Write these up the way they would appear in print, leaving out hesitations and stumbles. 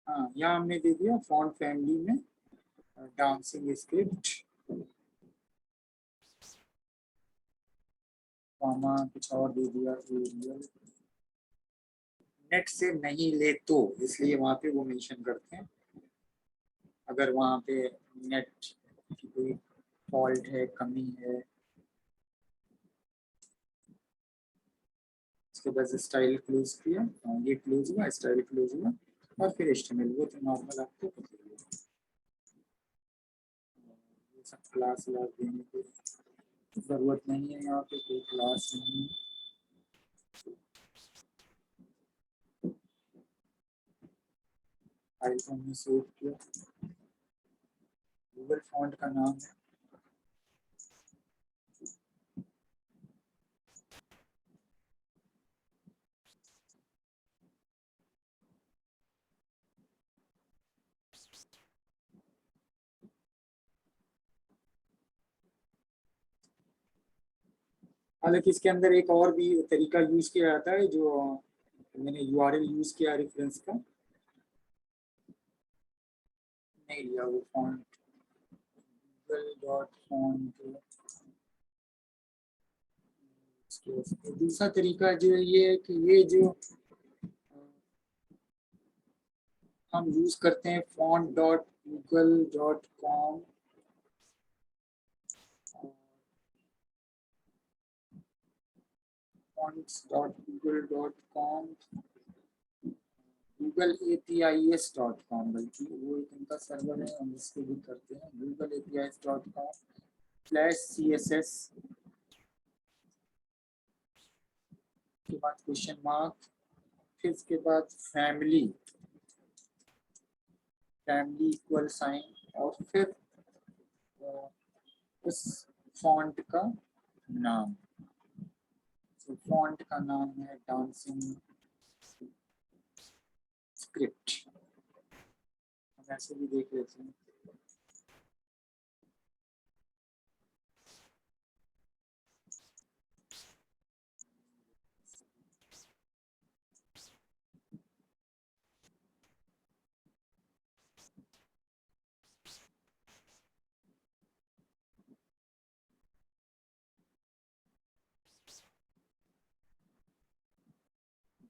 हाँ, यहाँ हमने दे दिया फॉन्ट फैमिली में डांसिंग स्क्रिप्ट, कॉमा कुछ और दे दिया एरियल। नेट से नहीं ले तो इसलिए वहां पे वो मेंशन करते हैं, अगर वहां पे नेट की कोई फॉल्ट है, कमी है। उसके बाद स्टाइल क्लोज किया, ये क्लोज हुआ, स्टाइल क्लोज हुआ, और फिर एचटीएमएल वो तो नॉर्मल आपको पता ही है। ये सब क्लास देने की जरूरत नहीं है, यहाँ पे कोई क्लास नहीं है। फाइल को हमने सेव किया, गूगल फॉन्ट का नाम है, हालांकि इसके अंदर एक और भी तरीका यूज किया जाता है, जो मैंने यूआरएल यूज किया रेफरेंस का, नहीं लिया वो फॉन्ट, गूगल डॉट फॉन्ट। दूसरा तरीका जो ये है कि ये जो हम यूज करते हैं font.google.com, fonts.google.com, googleapis.com, बल्कि वो एक उनका सर्वर है, हम इसको भी करते हैं googleapis.com/css के बाद क्वेश्चन मार्क, फिर इसके बाद फैमिली इक्वल साइन, और फिर उस फॉन्ट का नाम। तो फॉन्ट का नाम है डांसिंग स्क्रिप्ट, हम ऐसे भी देख लेते हैं।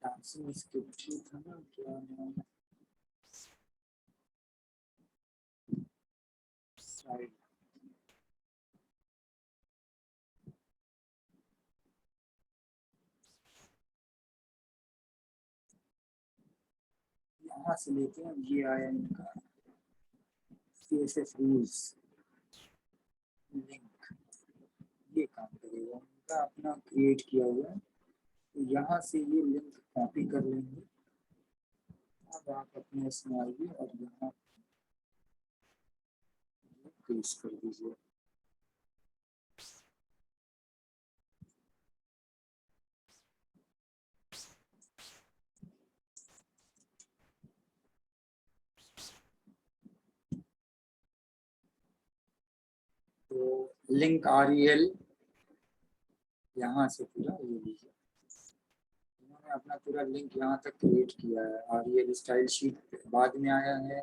डांसिंग स्क्रिप्ट ही था ना, क्या नाम, साइड, यहाँ से लेते हैं, ये आया इनका CSS रूल्स लिंक, ये काम करेगा, उनका अपना क्रिएट किया हुआ है, तो यहाँ से ये लिंक कॉपी कर लेंगे। अब आप अपने इसमें आइए और यहाँ पेस्ट कर दीजिए। तो लिंक REL यहाँ से पूरा ये लीजिए, उन्होंने अपना पूरा लिंक यहाँ तक क्रिएट किया है। REL स्टाइल शीट बाद में आया है,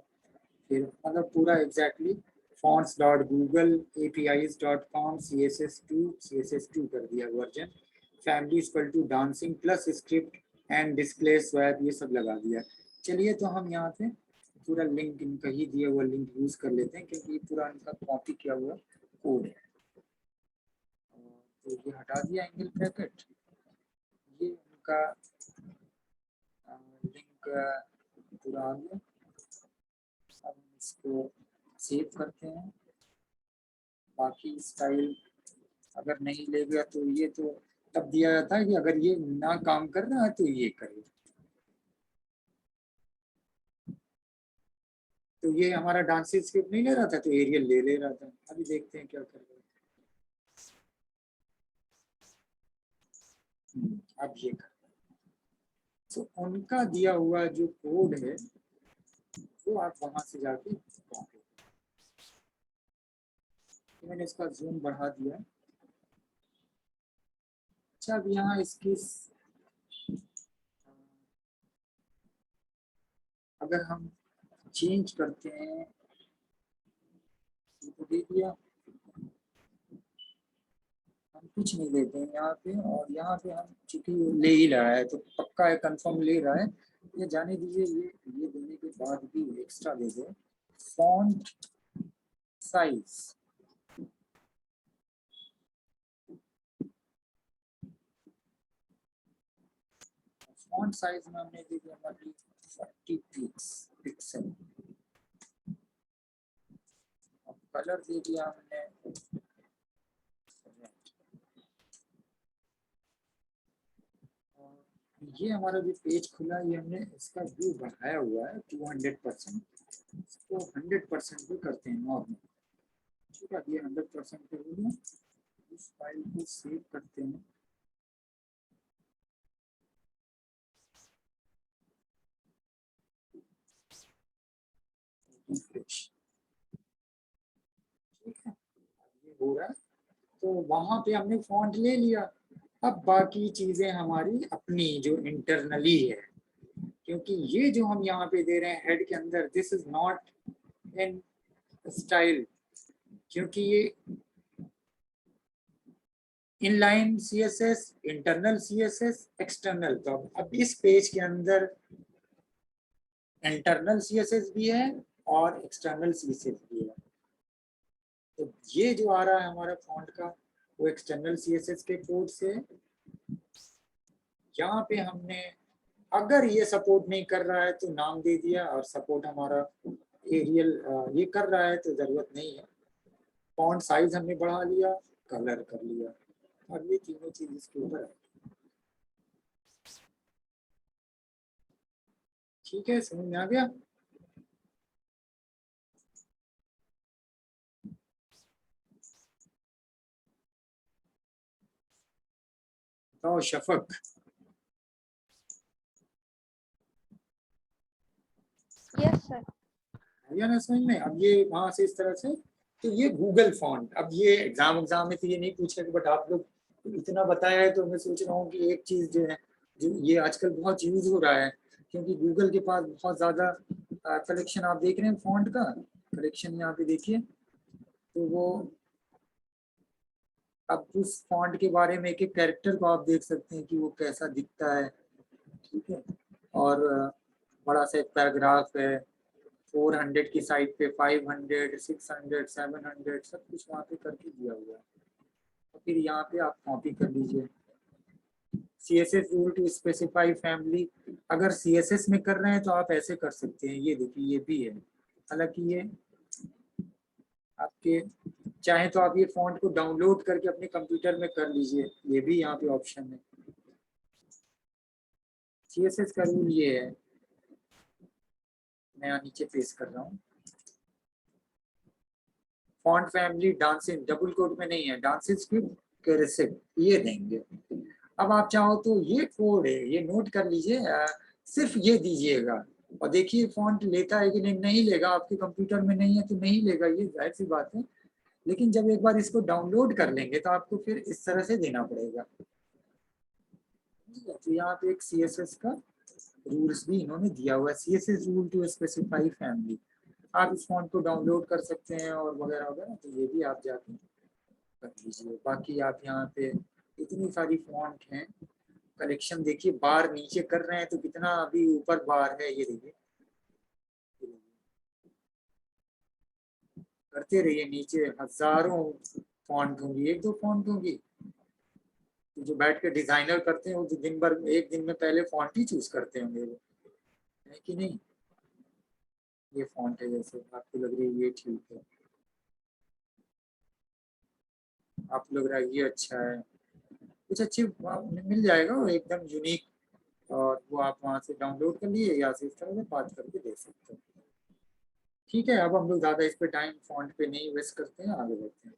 फिर मतलब पूरा एग्जैक्टली fonts.googleapis.com CSS2 कर दिया version, family equal to dancing plus script and display swap, ये सब लगा दिया। चलिए तो हम यहाँ पे पूरा लिंक इनका ही दिया हुआ लिंक यूज कर लेते हैं, क्योंकि पूरा इनका कॉपी किया हुआ कोड है। तो ये हटा दिया एंगल ब्रैकेट, ये उनका लिंक पूरा आ गया। अब इसको सेव करते हैं। बाकी स्टाइल अगर नहीं ले गया तो ये तो तब दिया जाता है कि अगर ये ना काम कर रहा है तो ये करे। तो ये हमारा डांसिंग स्क्रिप्ट नहीं ले रहा था, तो एरियल ले रहा था। अभी देखते हैं क्या कर रहा है। अब ये कर, तो उनका दिया हुआ जो कोड है वो आप वहां से जाके कॉपी, तो मैंने इसका जूम बढ़ा दिया। अच्छा, अब यहाँ इसकी अगर हम चेंज करते हैं, तो दे दिया, हम कुछ नहीं देते हैं यहाँ पे, और यहाँ पे हम चूंकि ले ही रहा है तो पक्का है, कंफर्म ले रहा है, ये जाने दीजिए। ये देने के बाद भी एक्स्ट्रा दे दे फॉन्ट साइज, फॉन्ट साइज में हमने दे दिया हमारी 40 पिक्सल, अब कलर दे दिया हमने, ये हमारा जो पेज खुला, ये हमने इसका व्यू बढ़ाया हुआ है 200%, इसको 100% पे करते हैं नॉर्मल। ठीक है, ये 100% पे हो गया, इस फाइल को सेव करते हैं, रिफ्रेश। ठीक है, ये हो रहा है, तो वहां पे हमने फॉन्ट ले लिया। अब बाकी चीजें हमारी अपनी जो इंटरनली है, क्योंकि ये जो हम यहाँ पे दे रहे हैं हेड के अंदर, this is not in style, क्योंकि ये inline CSS, internal CSS, external. तो अब इस पेज के अंदर इंटरनल सीएसएस भी है और एक्सटर्नल सीएसएस भी है। तो ये जो आ रहा है हमारा फॉन्ट का, वो एक्सटर्नल सीएसएस के कोड से। यहाँ पे हमने, अगर ये सपोर्ट नहीं कर रहा है तो नाम दे दिया, और सपोर्ट हमारा एरियल ये कर रहा है तो जरूरत नहीं है। फॉन्ट साइज हमने बढ़ा लिया, कलर कर लिया, अब ये तीनों चीज इसके ऊपर है। ठीक है, समझ में आ गया? तो शफक, यस सर। या ना समझ में? अब ये वहां से इस तरह से, तो ये गूगल फॉन्ट। अब ये एग्जाम में तो ये नहीं पूछेगा, बट आप लोग इतना बताया है तो मैं सोच रहा हूँ कि एक चीज जो है, जो ये आजकल बहुत यूज हो रहा है, क्योंकि गूगल के पास बहुत ज्यादा कलेक्शन, आप देख रहे हैं फॉन्ट का कलेक्शन, यहाँ पे देखिए। तो वो, अब उस फॉन्ट के बारे में एक एक कैरेक्टर को आप देख सकते हैं कि वो कैसा दिखता है। ठीक है, और बड़ा सा एक पैराग्राफ है, 400 की साइड पे 500, 600, 700 सब कुछ वहाँ पे करके दिया हुआ है। तो फिर यहाँ पे आप कॉपी कर लीजिए। CSS rule to specify family, अगर CSS में कर रहे हैं तो आप ऐसे कर सकते हैं, ये देखिए ये भी है। हालांकि ये आपके चाहे तो आप ये फॉन्ट को डाउनलोड करके अपने कंप्यूटर में कर लीजिए, ये भी यहाँ पे ऑप्शन है। CSS का रूल ये है, मैं यहाँ नीचे पेस्ट कर रहा हूँ। Font family dancing, double quote में नहीं है, डांसिंग स्क्रिप्ट कैरेसिव, ये देंगे। अब आप चाहो तो ये कोड है, ये नोट कर लीजिए, सिर्फ ये दीजिएगा, और देखिए फॉन्ट लेता है कि नहीं। नहीं लेगा, आपके कंप्यूटर में नहीं है तो नहीं लेगा, ये जाहिर सी बात है। लेकिन जब एक बार इसको डाउनलोड कर लेंगे तो आपको फिर इस तरह से देना पड़ेगा। तो यहाँ पे एक CSS का रूल्स भी इन्होंने दिया हुआ है, CSS rule to specify family. आप इस फॉन्ट को डाउनलोड कर सकते हैं और वगैरह वगैरह, तो ये भी आप जाके कर लीजिए। बाकी आप यहाँ पे इतनी सारी फॉन्ट हैं, कलेक्शन देखिए, बार नीचे कर रहे हैं तो कितना अभी ऊपर बार है, ये देखिए। करते रहिए, नीचे हजारों फॉन्ट होंगी, एक दो फॉन्ट होंगी। जो बैठ के डिजाइनर करते हैं वो तो दिन भर, एक दिन में पहले फॉन्ट ही चूज करते होंगे वो, है कि नहीं? ये फॉन्ट है, जैसे आपको लग रही है ये ठीक है, आपको लग रहा है ये अच्छा है, कुछ अच्छी मिल जाएगा वो एकदम यूनिक, और वो आप वहां से डाउनलोड कर लिए या से इस तरह से बात करके देख सकते हो। ठीक है, अब हम लोग ज्यादा इस पे टाइम फॉन्ट पे नहीं वेस्ट करते हैं, आगे बढ़ते हैं।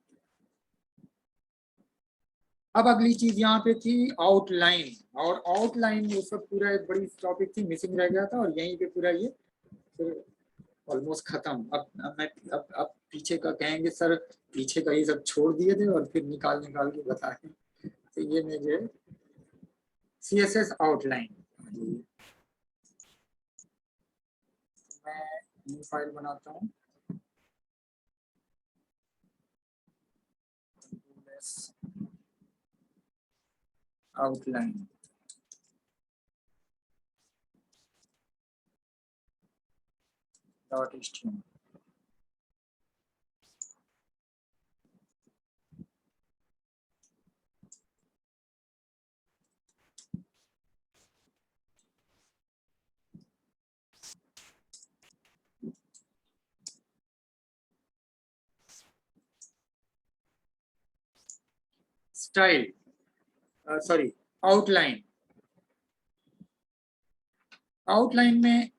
अब अगली चीज यहाँ पे थी आउटलाइन, और आउटलाइन वो सब पूरा एक बड़ी टॉपिक थी, मिसिंग रह गया था, और यहीं पे पूरा ये फिर ऑलमोस्ट खत्म। अब मैं अब पीछे का कहेंगे सर, पीछे का ये सब छोड़ दिए थे और फिर निकाल निकाल के बताए, तो ये मुझे CSS आउटलाइन, मैं न्यू फाइल बनाता हूँ, outline dot HTML. Style, sorry, outline. Outline में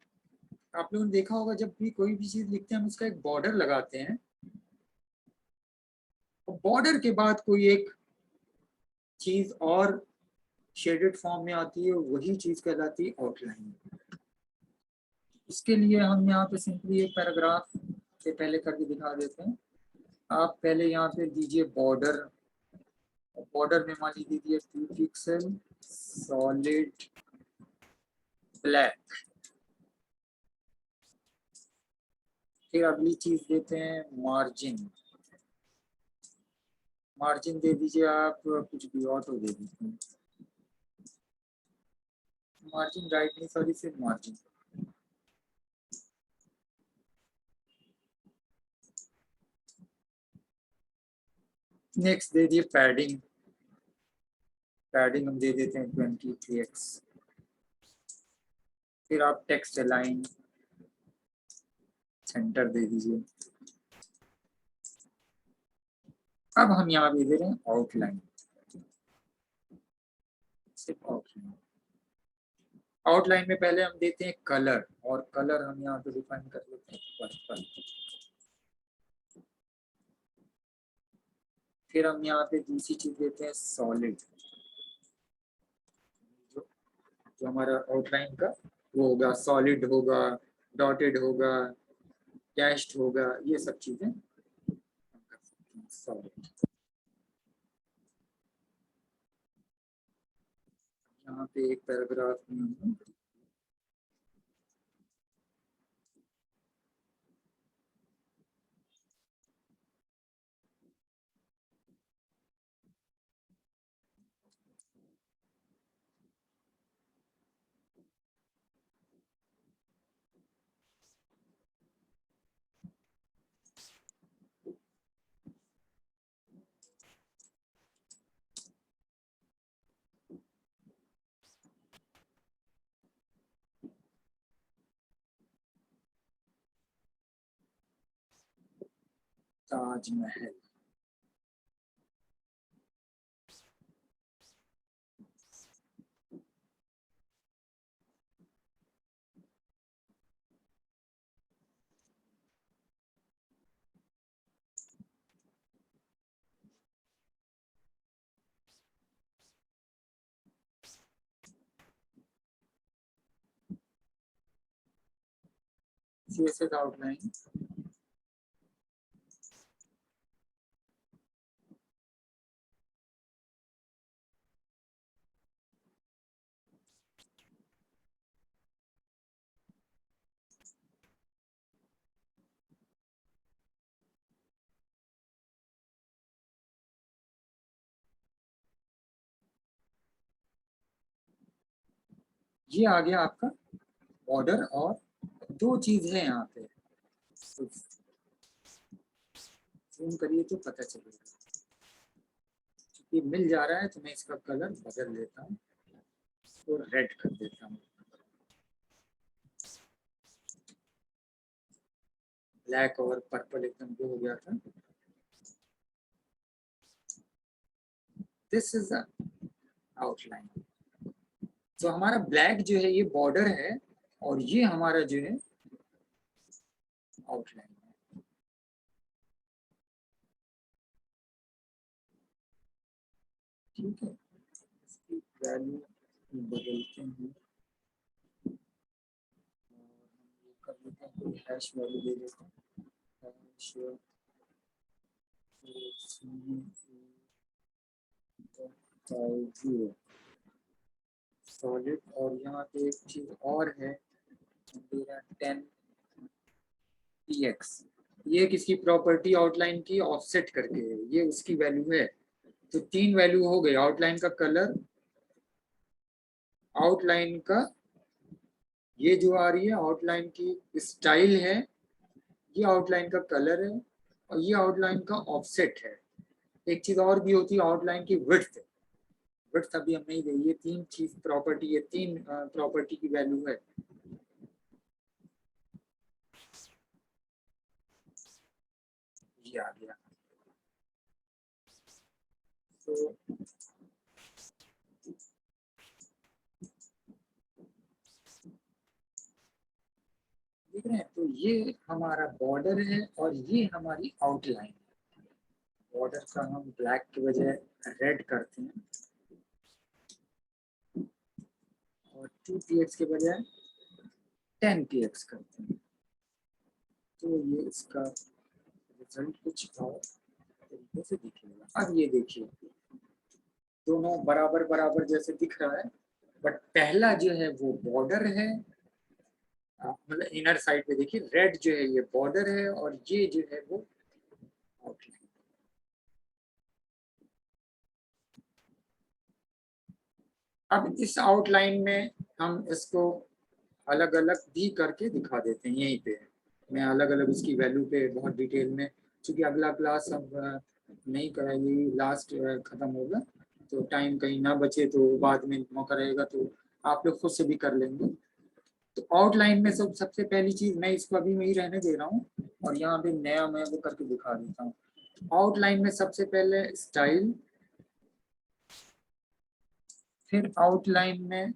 आप लोगों ने देखा होगा, जब भी कोई भी चीज लिखते हैं हम उसका एक बॉर्डर लगाते हैं, और बॉर्डर के बाद कोई एक चीज और शेडेड फॉर्म में आती है, वही चीज कहलाती है आउटलाइन। इसके लिए हम यहाँ पे सिंपली एक पैराग्राफ से पहले करके दिखा देते हैं। आप पहले यहाँ पे दीजिए बॉर्डर, बॉर्डर में मान लीजिए 2 पिक्सल सॉलिड ब्लैक। फिर अगली चीज देते हैं मार्जिन, मार्जिन दे दीजिए आप कुछ भी ऑटो दे दीजिए, मार्जिन राइट नहीं सॉरी सिर्फ मार्जिन। नेक्स्ट दे दिए पैडिंग, पैडिंग हम दे देते हैं 23x। फिर आप टेक्स्ट अलाइन सेंटर दे दीजिए। अब हम यहाँ भी दे रहे हैं आउटलाइन, सिर्फ आउटलाइन। आउटलाइन में पहले हम देते हैं कलर, और कलर हम यहाँ पे डिफाइन कर लेते हैं पर्पल। फिर हम यहाँ पे दूसरी चीज देते हैं सॉलिड, जो हमारा आउटलाइन का वो होगा, सॉलिड होगा, डॉटेड होगा, डैश्ड होगा, ये सब चीजें सॉलिड। यहाँ पे एक पैराग्राफ में हम ताजमहल। CSS आउटलाइन, ये आ गया आपका बॉर्डर। और दो चीज है यहाँ पे, जूम करिए तो पता चलेगा। ये मिल जा रहा है तो मैं इसका कलर बदल देता हूँ, तो रेड कर देता हूँ। ब्लैक और पर्पल एकदम वो हो गया था। This is outline. तो हमारा ब्लैक जो है ये बॉर्डर है, और ये हमारा जो है आउटलाइन है। ठीक है, इसकी वैल्यू बदलते हैं, कर देते हैं, कोई हैश वैल्यू दे देते हैं, हैश सॉलिड। और यहाँ पे एक चीज और है, 10 px, ये किसकी प्रॉपर्टी आउटलाइन की ऑफसेट करके है, ये उसकी वैल्यू है। तो 3 वैल्यू हो गए, आउटलाइन का कलर, आउटलाइन का ये जो आ रही है आउटलाइन की स्टाइल है, ये आउटलाइन का कलर है, और ये आउटलाइन का ऑफसेट है। एक चीज और भी होती है आउटलाइन की विड्थ, विड्थ अभी हम नहीं गई, ये 3 चीज प्रॉपर्टी, ये 3 प्रॉपर्टी की वैल्यू है। ये आ गया। तो देख रहे हैं, तो ये हमारा बॉर्डर है और ये हमारी आउटलाइन है। बॉर्डर का हम ब्लैक की बजाय रेड करते हैं और 2px के बजाय 10px करते हैं, तो ये इसका रिजल्ट कुछ और तरीके से दिखेगा। अब ये देखिए, दोनों बराबर बराबर जैसे दिख रहा है, बट पहला जो है वो बॉर्डर है, मतलब इनर साइड पे देखिए रेड जो है ये बॉर्डर है और ये जो है वो आउटलाइन। अब इस आउटलाइन में हम इसको अलग अलग भी करके दिखा देते हैं। यहीं पे मैं अलग अलग इसकी वैल्यू पे बहुत डिटेल में, क्योंकि अगला क्लास अब नहीं कराएगी, लास्ट खत्म होगा, तो टाइम कहीं ना बचे तो बाद में मौका रहेगा तो आप लोग खुद से भी कर लेंगे। तो आउटलाइन में सबसे पहली चीज, मैं इसको अभी में ही रहने दे रहा हूँ और यहाँ पे नया मैं वो करके दिखा देता हूँ। आउटलाइन में सबसे पहले स्टाइल, फिर आउटलाइन में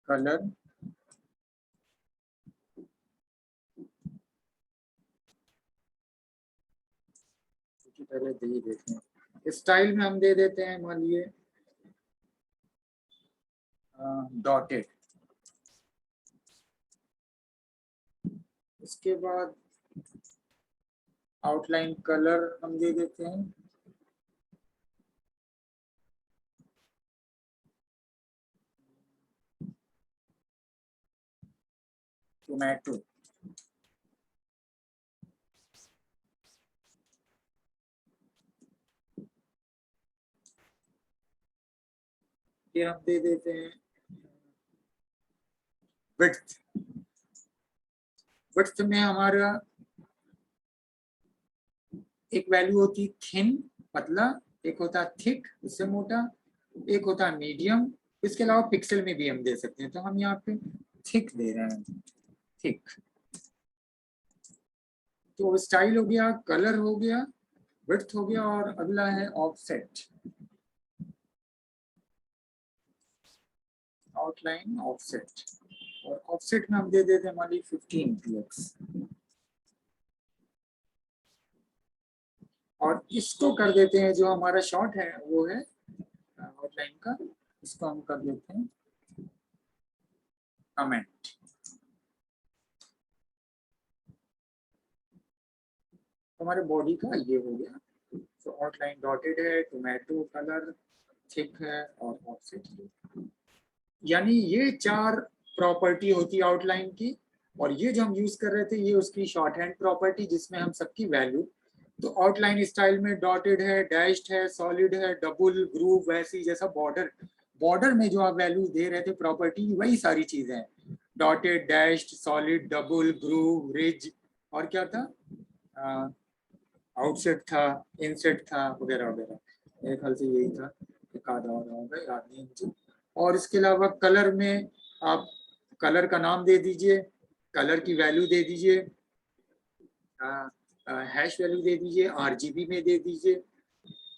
कलर, पहले दे ही देते हैं। स्टाइल में हम दे देते हैं मान लीजिए डॉटेड। उसके बाद आउटलाइन कलर हम दे देते हैं टोमेटो। फिर हम दे देते हैं विड्थ। विड्थ में हमारा एक वैल्यू होती थिन, पतला, एक होता थिक, उससे मोटा, एक होता मीडियम। इसके अलावा पिक्सल में भी हम दे सकते हैं, तो हम यहाँ पे थिक दे रहे हैं, थिक। तो स्टाइल हो गया, कलर हो गया, विड्थ हो गया, और अगला है ऑफसेट, आउटलाइन ऑफसेट। और ऑफसेट में हम दे देते हैं मान ली 15px। और इसको कर देते हैं, जो हमारा शॉर्ट है वो है आउटलाइन का, इसको हम कर देते हैं कमेंट। हमारे बॉडी का ये हो गया। तो आउटलाइन डॉटेड है, टोमेटो कलर थिक है, और ऑफसेट। यानी ये 4 प्रॉपर्टी होती है आउटलाइन की, और ये जो हम यूज कर रहे थे ये उसकी शॉर्ट हैंड प्रॉपर्टी, जिसमें हम सबकी वैल्यू, तो आउटलाइन स्टाइल में डॉटेड है, डैश्ड है, सॉलिड है, डबल ग्रूव, वैसी जैसा बॉर्डर, बॉर्डर में जो आप वैल्यू दे रहे थे प्रॉपर्टी, वही सारी चीजें हैं। Dotted, dashed, solid, double groove, ridge, और क्या था, आउटसेट था, इनसेट था, वगैरह वगैरह। मेरे ख्याल से यही था, एक आधा और होगा, याद नहीं मुझे। और इसके अलावा कलर में आप कलर का नाम दे दीजिए, कलर की वैल्यू दे दीजिए, हैश वैल्यू दे दीजिए, आरजीबी में दे दीजिए,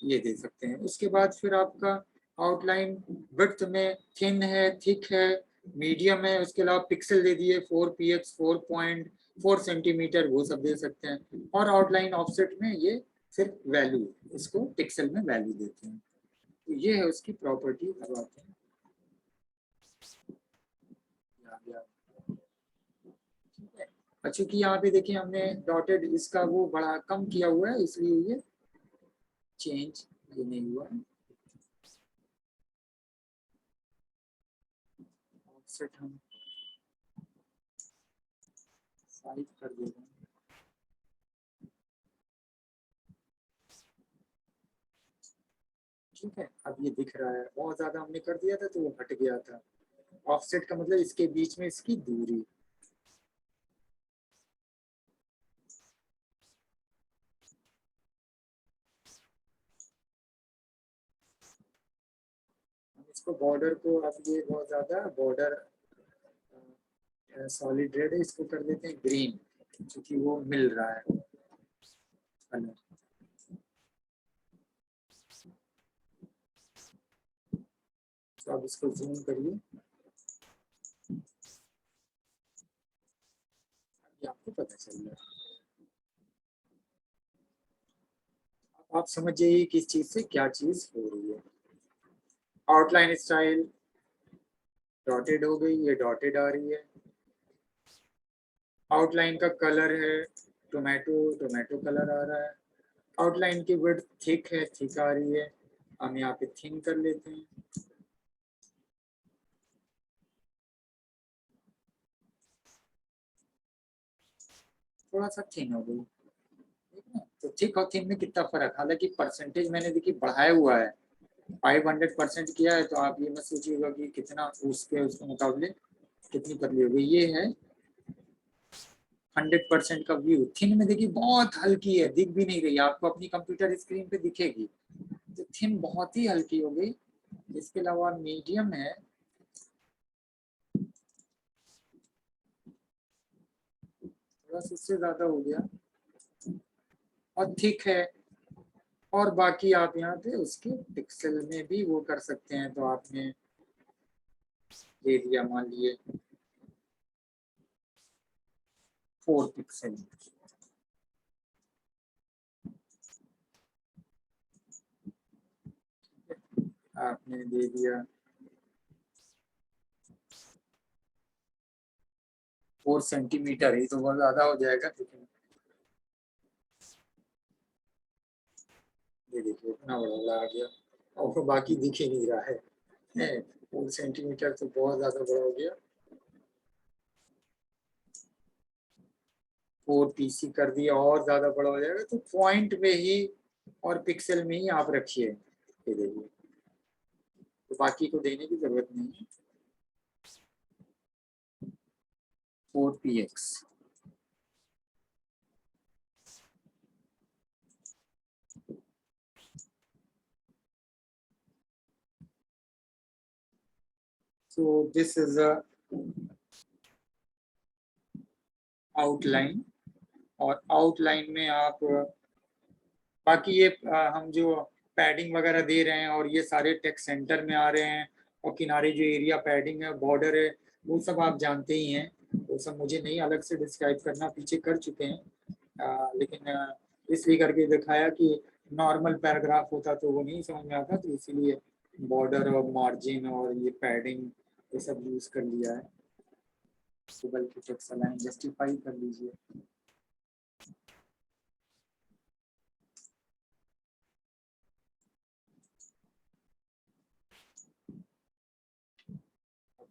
ये दे सकते हैं। उसके बाद फिर आपका आउटलाइन विड्थ में थिन है, थिक है, मीडियम है, उसके अलावा पिक्सल दे दिए 4px, 4.4 सेंटीमीटर, वो सब दे सकते हैं। और आउटलाइन ऑफसेट में ये सिर्फ वैल्यू, इसको पिक्सल में वैल्यू देते हैं। तो ये है उसकी प्रॉपर्टी। अब आते हैं, अच्छा कि यहाँ पे देखिए हमने डॉटेड इसका वो बड़ा कम किया हुआ है, इसलिए ये चेंज ये नहीं हुआ, ऑफसेट हम 5 कर देंगे। ठीक है, अब ये दिख रहा है, बहुत ज्यादा हमने कर दिया था तो वो हट गया था। ऑफसेट का मतलब इसके बीच में इसकी दूरी। इसको बॉर्डर को, अब ये बहुत ज्यादा बॉर्डर सॉलिड रेड है, इसको कर देते हैं ग्रीन, क्योंकि वो मिल रहा है कलर। तो अब इसको जूम करिए, आपको पता चल रहा है। आप समझ जाइए किस चीज से क्या चीज हो रही है। आउटलाइन स्टाइल डॉटेड हो गई, ये डॉटेड आ रही है। आउटलाइन का कलर है टोमेटो, टोमेटो कलर आ रहा है। आउटलाइन की विड्थ थिक है, थिक आ रही है। हम यहाँ पे थिन कर लेते हैं। थोड़ा सा थिन हो गई, ठीक है। तो थिक और थिन में कितना फर्क, हालांकि परसेंटेज मैंने देखिए बढ़ाया हुआ है, 500% किया है, तो आप ये मत सोचिएगा कि कितना उसके मुकाबले कितनी पतली हो गई। ये है 100% का व्यू। थिन में देखिए बहुत हल्की है, दिख भी नहीं रही, आपको अपनी कंप्यूटर स्क्रीन पे दिखेगी। तो थिन बहुत ही हल्की हो गई। इसके अलावा मीडियम है, थोड़ा सा उससे ज्यादा हो गया, और थिक है। और बाकी आप यहाँ पे उसके पिक्सल में भी वो कर सकते हैं, तो आपने दे दिया मान लिए 4 पिक्सल, आपने दे दिया 4 सेंटीमीटर, ही तो बहुत ज्यादा हो जाएगा, लेकिन ये देखिए इतना बड़ा बड़ा आ गया, और बाकी दिख ही नहीं रहा है। 4 सेंटीमीटर तो बहुत ज्यादा बड़ा हो गया। 4 पीसी कर दिया, और ज्यादा बड़ा हो जाएगा, तो पॉइंट में ही और पिक्सल में ही आप रखिए। ये देखिए, तो बाकी को देने की जरूरत नहीं है। 4px, so this is a outline। और आउटलाइन में आप बाकी ये हम जो पैडिंग वगैरह दे रहे हैं, और ये सारे टेक्स्ट सेंटर में आ रहे हैं, और किनारे जो एरिया पैडिंग है, बॉर्डर है, वो सब आप जानते ही हैं। वो सब मुझे नहीं अलग से डिस्क्राइब करना, पीछे कर चुके हैं। लेकिन इसलिए करके दिखाया कि नॉर्मल पैराग्राफ होता तो वो नहीं समझ में आता, तो इसीलिए बॉर्डर और मार्जिन और ये पैडिंग ये सब यूज कर लिया है। तो बल्कि टेक्स्ट अलाइन जस्टिफाई कर लीजिए।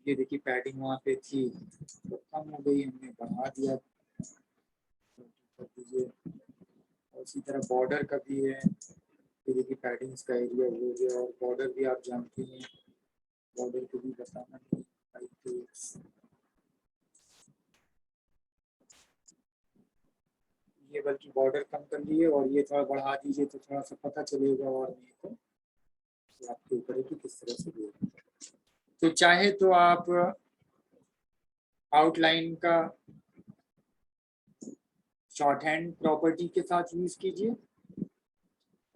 ये देखिए पैडिंग वहाँ पे थी तो कम हो गई, हमने बढ़ा दिया, कर दीजिए। और इसी तरह बॉर्डर का भी है, ये देखिए पैडिंग्स का एरिया हो गया, और बॉर्डर भी आप जानते हैं, बॉर्डर को भी बताना नहीं। ये बल्कि बॉर्डर कम कर लिए, और ये थोड़ा बढ़ा दीजिए, तो थोड़ा सा पता चलेगा, और नहीं तो आपके ऊपर है कि किस तरह से देखें। तो चाहे तो आप आउटलाइन का शॉर्ट हैंड प्रॉपर्टी के साथ यूज कीजिए,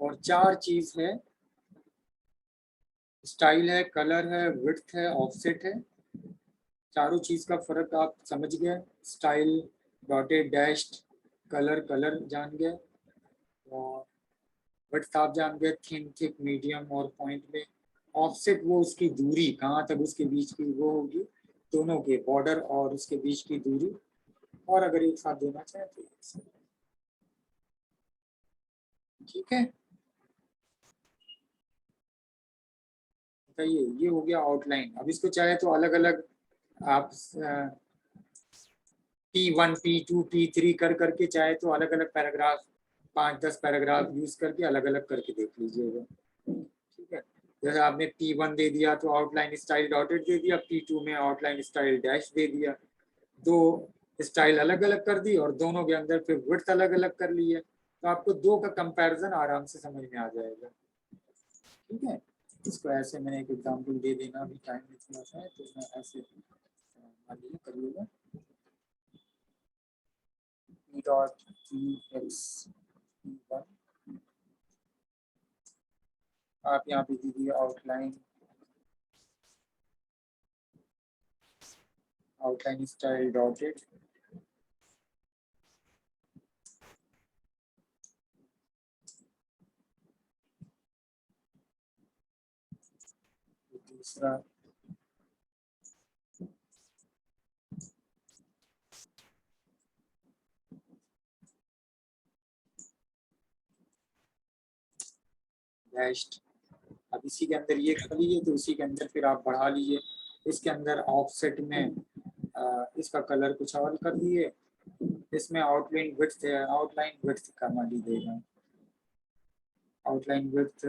और 4 चीज है, स्टाइल है, कलर है, विड्थ है, ऑफसेट है। चारों चीज का फर्क आप समझ गए। Style dotted dashed, colour colour जान गए, और विड्थ आप जान गए, थिन थिक मीडियम और पॉइंट में। ऑफसेट वो उसकी दूरी, कहाँ तक उसके बीच की वो होगी, दोनों के बॉर्डर और उसके बीच की दूरी। और अगर एक साथ देना चाहे तो ठीक है। बताइए, ये हो गया आउटलाइन। अब इसको चाहे तो अलग अलग आप P1 P2 P3 कर करके चाहे तो अलग अलग पैराग्राफ 5-10 पैराग्राफ यूज करके अलग अलग करके देख लीजिएगा। ठीक है, जैसे आपने P1 दे दिया तो आउटलाइन स्टाइल डॉटेड दे दिया, P2 में आउटलाइन स्टाइल डैश दे दिया, दो स्टाइल अलग अलग कर दी और दोनों के अंदर फिर विड्थ अलग अलग कर ली है, तो आपको दो का कंपैरिजन आराम से समझ में आ जाएगा। ठीक है, इसको ऐसे मैंने एक एग्जांपल दे देना, अभी टाइम में थोड़ा सा है तो मैं ऐसे मान लीजिए करिएगा P डॉट X P1, आप यहाँ पे दीजिए आउटलाइन स्टाइल डॉटेड, दूसरा डैश्ड। अब इसी के अंदर ये कर लीजिए तो इसी के अंदर फिर आप बढ़ा लीजिए, इसके अंदर ऑफसेट में इसका कलर कुछ और कर दिए, इसमें आउटलाइन विड्थ करना दीजिएगा, आउटलाइन विड्थ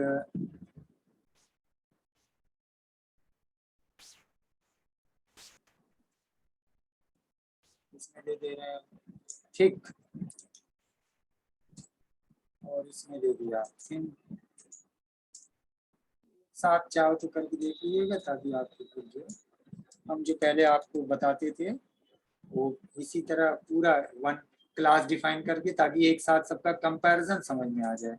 इसमें दे दे रहे हैं थिक, और इसमें दे दिया थिन। साथ चाहो तो करके देख लीजिएगा ताकि आपको खुद जो हम जो पहले आपको बताते थे वो इसी तरह पूरा वन क्लास डिफाइन करके, ताकि एक साथ सबका कंपैरिजन समझ में आ जाए।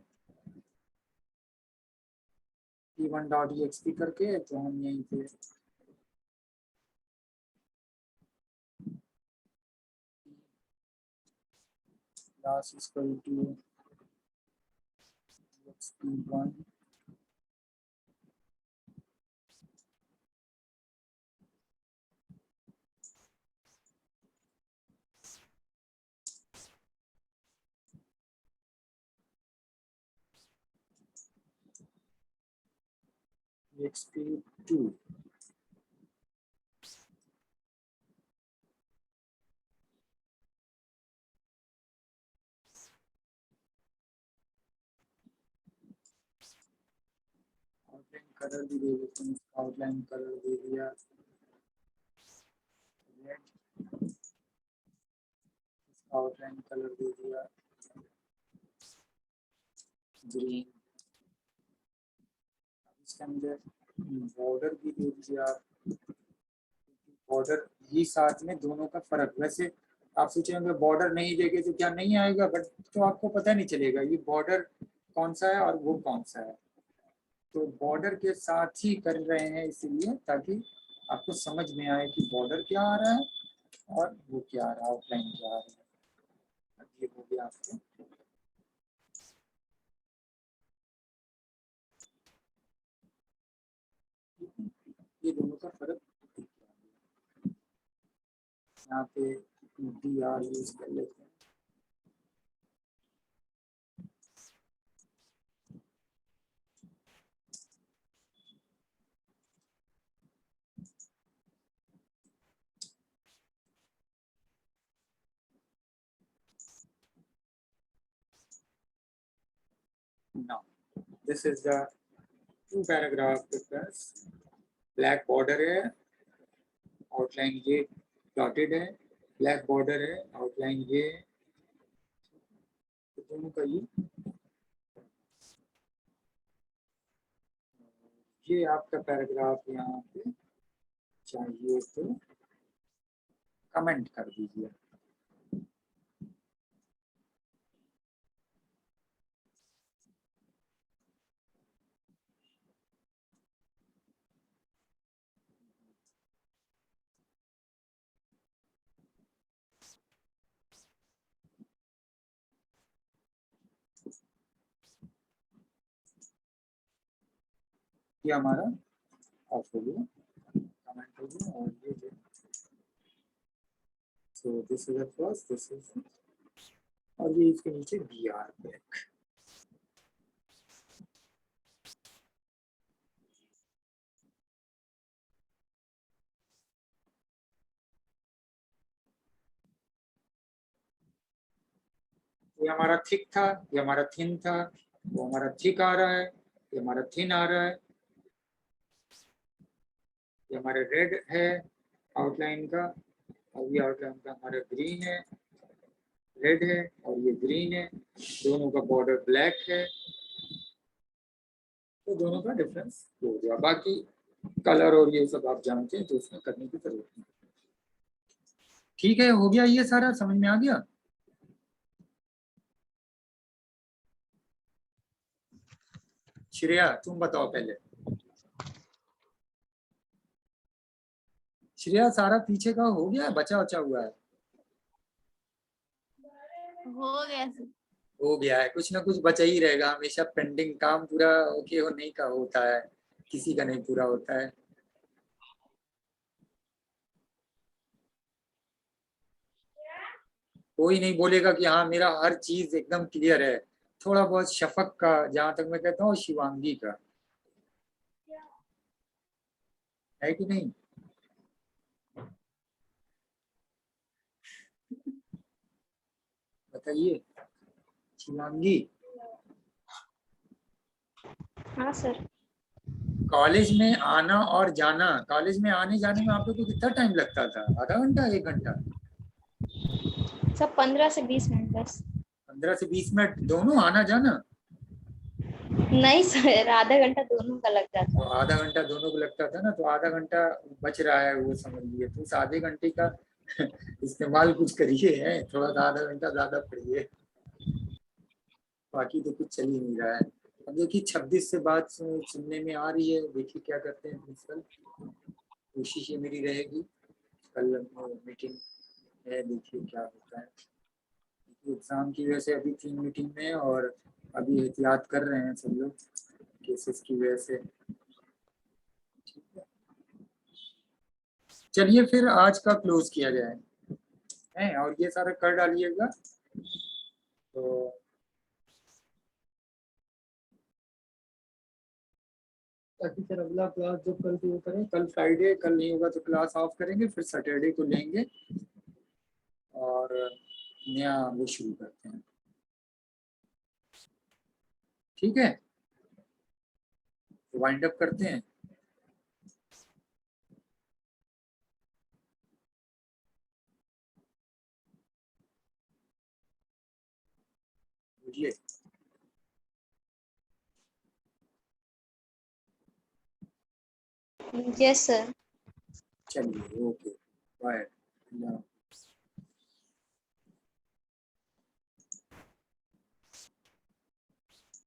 p1.ext करके तो हम यहीं पे class is equal to p1 exp2। Outline colour भी दे देते हैं, आउटलाइन कलर दे दिया रेड, आउटलाइन कलर दे दिया ग्रीन। इसके अंदर बॉर्डर भी दे दिया आप, बॉर्डर ही साथ में दोनों का फर्क। वैसे आप सोचेंगे बॉर्डर नहीं देंगे तो क्या नहीं आएगा, बट तो आपको पता नहीं चलेगा ये बॉर्डर कौन सा है और वो कौन सा है। तो बॉर्डर के साथ ही कर रहे हैं इसलिए ताकि आपको समझ में आए कि बॉर्डर क्या आ रहा है और वो क्या आ रहा है, आउटलाइन क्या आ रहा है। अब ये हो गया आपको, ये दोनों का फर्क यहाँ पे dr यूज कर लेते हैं। Now this is the two paragraph plus black border है, आउटलाइन ये डॉटेड है, ब्लैक बॉर्डर है, आउटलाइन ये, तो दोनों का ये आपका पैराग्राफ यहाँ पे चाहिए तो कमेंट कर दीजिए। ये हमारा ऑफ हो गया, कमेंट हो गया, और ये जो so this is the first, this is, और ये इसके नीचे बी आर बैक। ये हमारा थिक था, ये हमारा थिन था, वो हमारा थिक आ रहा है, ये हमारा थिन आ रहा है, ये हमारा रेड है आउटलाइन का, और ये आउटलाइन का हमारा ग्रीन है, रेड है, और ये ग्रीन है, दोनों का बॉर्डर ब्लैक है, तो दोनों का डिफरेंस हो गया। बाकी कलर और ये सब आप जानते हैं तो उसमें करने की जरूरत नहीं। ठीक है, हो गया, ये सारा समझ में आ गया। श्रेया तुम बताओ पहले। श्रेया सारा पीछे का हो गया, बचा बचा हुआ है? हो गया सर। हो गया है, कुछ ना कुछ बचा ही रहेगा हमेशा, पेंडिंग काम पूरा ओके हो नहीं का होता है, किसी का नहीं पूरा होता है। कोई नहीं बोलेगा कि हाँ मेरा हर चीज एकदम क्लियर है, थोड़ा बहुत शफक का, जहां तक मैं कहता हूँ शिवांगी का, है कि नहीं? बताइए शिवांगी। हाँ सर। कॉलेज में आना और जाना, कॉलेज में आने जाने में आप लोग को कितना टाइम लगता था? आधा घंटा, 1 घंटा? सब 15 से 20 मिनट बस। 15 से 20 मिनट दोनों आना जाना? नहीं सर, आधा घंटा दोनों का लग तो जाता है। आधा घंटा दोनों को लगता था ना, तो आधा घंटा बच रहा है वो समझ लिए, तो उस आधे घंटे का इस्तेमाल कुछ करिए, है थोड़ा सा, आधा घंटा ज्यादा पढ़िए, बाकी तो कुछ चल ही नहीं रहा है। अब देखिए 26 से बात सुनने में आ रही है, देखिए क्या करते हैं प्रिंसिपल, कोशिश ये मेरी रहेगी। कल मीटिंग है, देखिए क्या होता है। एग्जाम की वजह से अभी 3 मीटिंग में, और अभी एहतियात कर रहे हैं सब लोग केसेस की वजह से। ठीक है, चलिए फिर आज का क्लोज किया जाए, है, और ये सारा कर डालिएगा। तो ताकि फिर अगला क्लास जब कल को करें, कल फ्राइडे, कल नहीं होगा तो क्लास ऑफ करेंगे, फिर सैटरडे को लेंगे और नया वो शुरू करते हैं। ठीक है, वाइंड अप करते हैं। बुझिए। Yes sir. चलिए, ओके, बाय।